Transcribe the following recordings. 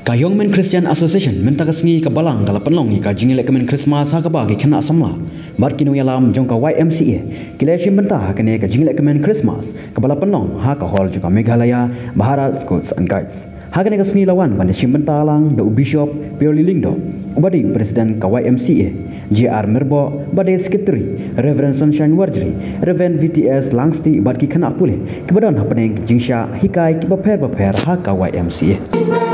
YMCA Christian Association mentakasngi ke Balang kala Pynlong ka jinglehkmen Khristmas ha ka bagi kena samla bar kinu yalam jongka YMCA kilashim bentah kene ka jinglehkmen Khristmas ke Bala Pynlong ha ka hall jongka Meghalaya Bharat Schools and Guides ha kene ka sni lawan bande shim bentah lang do bishop Purely Lingdo ubadi presiden ka YMCA JR Merbo bade secretary Reverend Sunshine Warjri Reverend VTS Langsti bar ki kena pule ke badan ha peneng jingsha hikai ki baper ha ka YMCA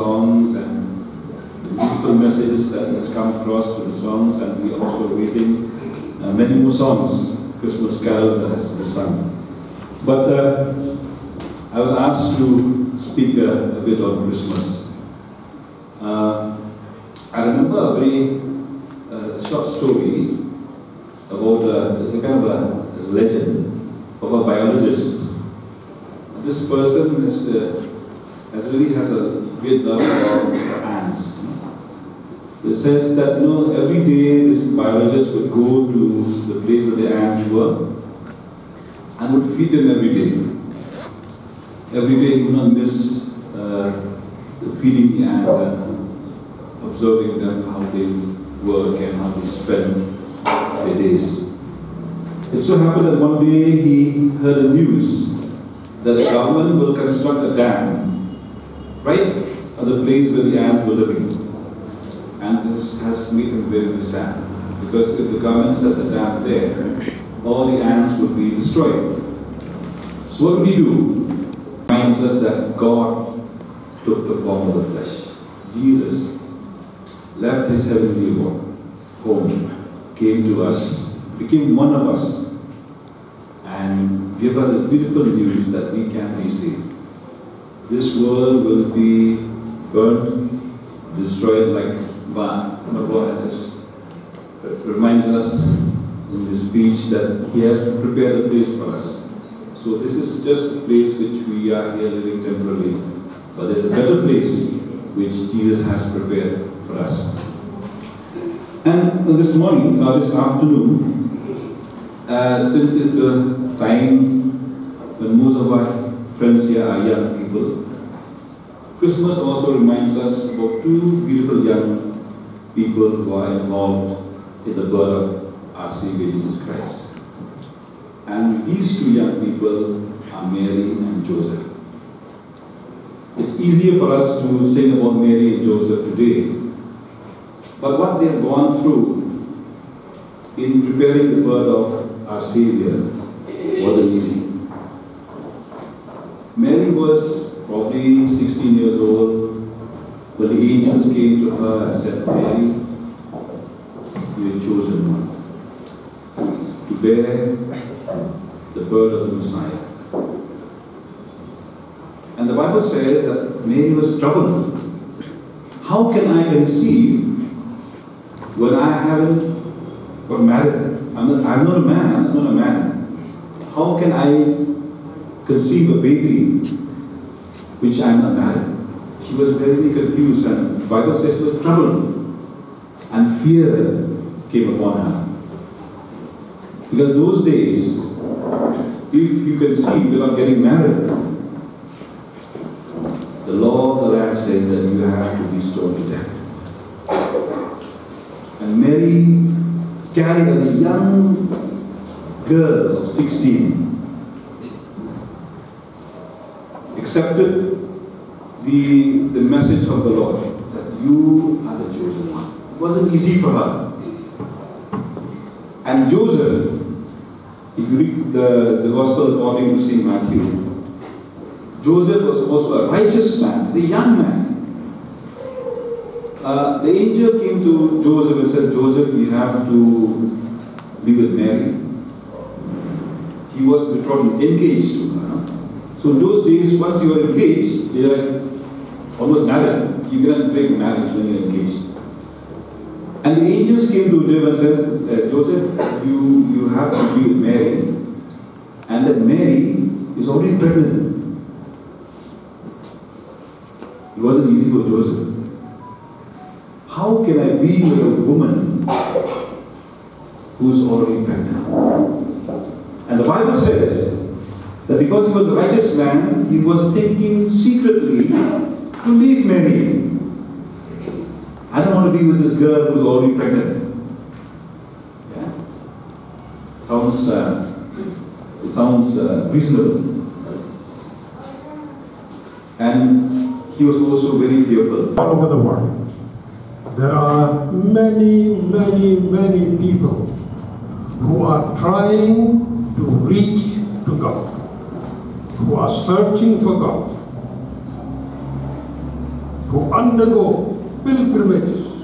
songs and the beautiful messages that has come across through the songs, and we are also waiting many more songs, Christmas carols that has to be sung. But I was asked to speak a bit on Christmas. I remember a very short story about there's a kind of a legend of a biologist. This person has a great love for ants. It says that every day this biologist would go to the place where the ants were and would feed them every day. Every day he would not miss feeding the ants and observing them, how they work and how they spend their days. It so happened that one day he heard the news that the government will construct a dam right at the place where the ants were living. And this has made him very, very sad, because if the government set the dam there, all the ants would be destroyed. So what would he do? It reminds us that God took the form of the flesh. Jesus left his heavenly home, came to us, became one of us, and gave us this beautiful news that we can be saved. This world will be burned, destroyed, like Bharat has reminded us in this speech that he has prepared a place for us. So this is just a place which we are here living temporarily, but there's a better place which Jesus has prepared for us. And this morning, this afternoon, since it's the time when most of our friends here are young people, Christmas also reminds us about two beautiful young people who are involved in the birth of our Savior Jesus Christ. And these two young people are Mary and Joseph. It's easier for us to sing about Mary and Joseph today, but what they have gone through in preparing the birth of our Savior wasn't easy. Mary was probably 16 years old when the angels came to her and said, Mary, you are chosen one to bear the birth of the Messiah. And the Bible says that Mary was troubled. How can I conceive when I haven't got married? I'm not a man. How can I conceive a baby which I am not married? she was very confused, and the Bible says she was troubled, and fear came upon her. Because those days, if you can see, without getting married, the law of the land says that you have to be stoned to death. And Mary, carried as a young girl of 16, accepted the message of the Lord that you are the chosen one. It wasn't easy for her. And Joseph, if you read the Gospel according to St. Matthew, Joseph was also a righteous man, he's a young man. The angel came to Joseph and said, Joseph, you have to be with Mary. He was betrothed, engaged to her. So in those days, once you are engaged, you are almost married. You cannot break marriage when you are engaged. And the angels came to Joseph and said, Joseph, you have to be with Mary. And that Mary is already pregnant. It wasn't easy for Joseph. How can I be with a woman who is already pregnant? And the Bible says that because he was a righteous man, he was thinking secretly to leave Mary. I don't want to be with this girl who's already pregnant. Yeah? It sounds reasonable. And he was also very fearful. All over the world, there are many people who are trying to reach to God, who are searching for God, who undergo pilgrimages.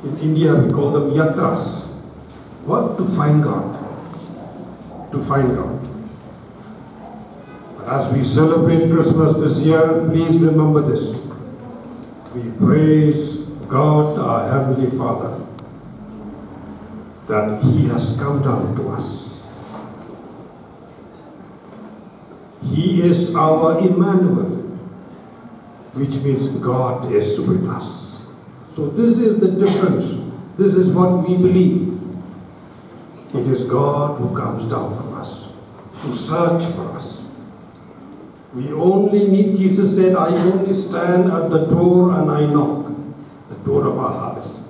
In India we call them yatras. What? To find God. To find God. But as we celebrate Christmas this year, please remember this. We praise God, our Heavenly Father, that He has come down to us. He is our Emmanuel, which means God is with us. So this is the difference. This is what we believe. It is God who comes down to us, to search for us. We only need, Jesus said, I only stand at the door and I knock, the door of our hearts.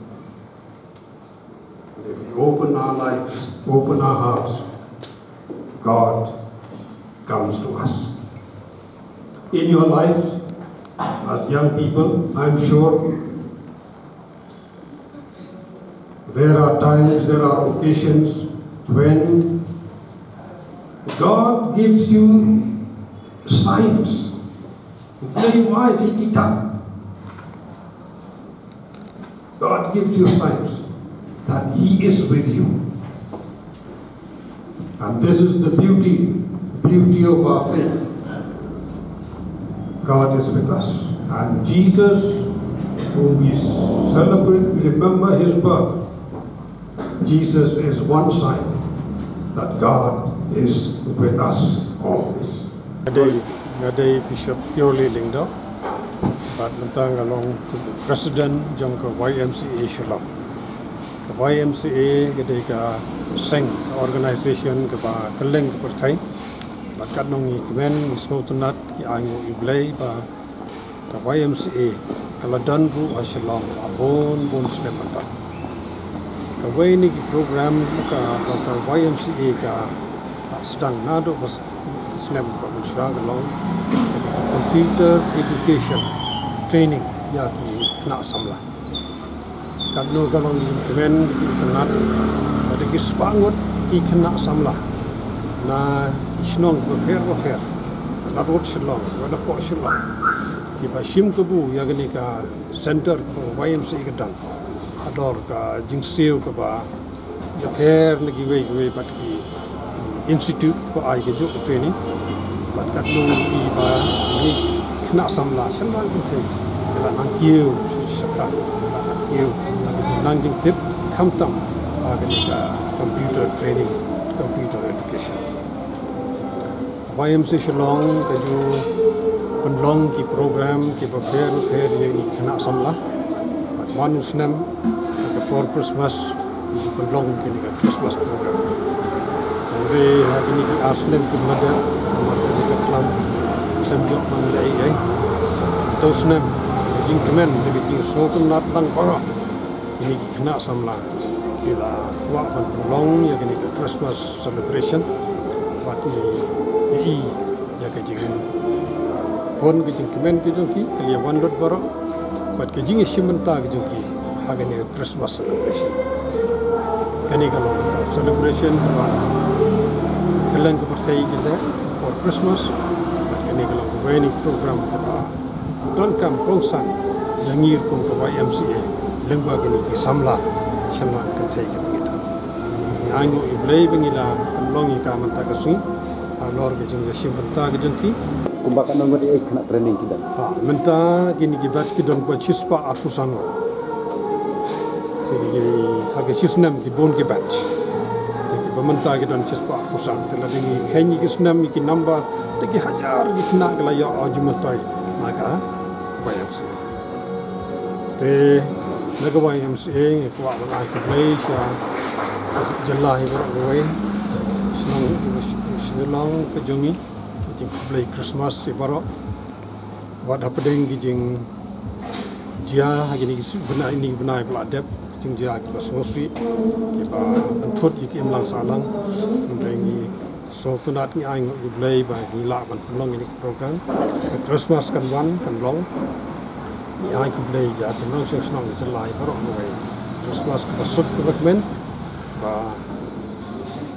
And if we open our lives, open our hearts, God comes to us. In your life, as young people, I'm sure, there are times, there are occasions when God gives you signs. God gives you signs that He is with you. And this is the beauty of our faith. God is with us. And Jesus, whom we celebrate, remember His birth. Jesus is one sign that God is with us always. Ngade Bishop Purely Lingdo, but nantang along President Jongka YMCA Shalom. Ka YMCA gade ka seng organization ka ba kaleng ka pertai, but kanong ikmen isnotunat ki ango iblay ba ka YMCA kaladan ru Shalom abon bon slemanta. Ka way ni program ka YMCA ka sedang nado bas Islam Malaysia along computer education training yaki nak samla. Kadno kalong di kemen di tengah ada kispangot ki kena samla na isnong berfer na rot shalom wala po shalom ki bashim kebu yagni ka center ko YMCA kedang ador ka jingseu ka ba ya pher lagi we pat ki institute for I get training, but kat nung iba ni kena samla samla kunte kala nang kiu shaka nang kiu lagi nang jing tip kamtam agani computer training, computer education. YMCA Shalong kaju Pynlong ki program ki prepare ye ni kena samla but manusnem for Christmas di Pynlong ki ni Christmas program andre hari ni ki arsnem ki mada ni ka klam sem jok man lai ai tosnem jinglehkmen ni ki sotum nat tang para ini kena samla kila wa Pynlong ye ni Christmas celebration but ni ya ka jing hon ke jinglehkmen ke jongki kelia wandot baro pat ke jing simenta ke jongki hagane Christmas celebration kani kalau celebration ba kelang ke persai kita for Christmas pat kani kalau wedding program ke ba don kam kongsan yang ngir kong ke YMCA lengba kini ke samla shamla kan thai ke bangita ni anyo iblei bangila Pynlong ka manta ka sui alor ke jing simenta ke jongki kumbakan nomor dia kena training kita. Menta kini kita batch kita buat cispa aku sano. Jadi hage cisnam ki bon ki batch. Jadi pementa kita cispa aku san. Telah dengi kenyi cisnam ki number. Jadi hajar ki kena kelaya ajumatai maka YMCA. Te naga YMCA kuat mana ki Malaysia jelah ibarat senang ke jongi. Jing play Christmas ibaro wat hapedeng jing jia hagini benar ini benar pula adep jing jia ki basosri ki ba benthut ki imlang salang ndrengi so tunat ni ai ngi play ba gi la ban Pynlong ini program Christmas kan wan Pynlong ni ai ki play ja ki nong sing snong ki lai baro noi Christmas ka basut men ba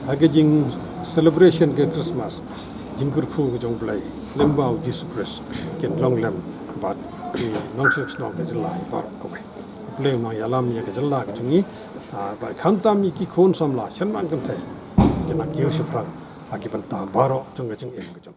hage jing celebration ke Christmas jingkur khu ke jong play lembau Jesus Christ ken long lem but ki nong sek snong ke jelai par ko we play no yalam ye ke jalla ke jungi ba khantam ki khon samla shanman kan thai kena kiu shprang aki ban ta baro jong ke jong em ke jong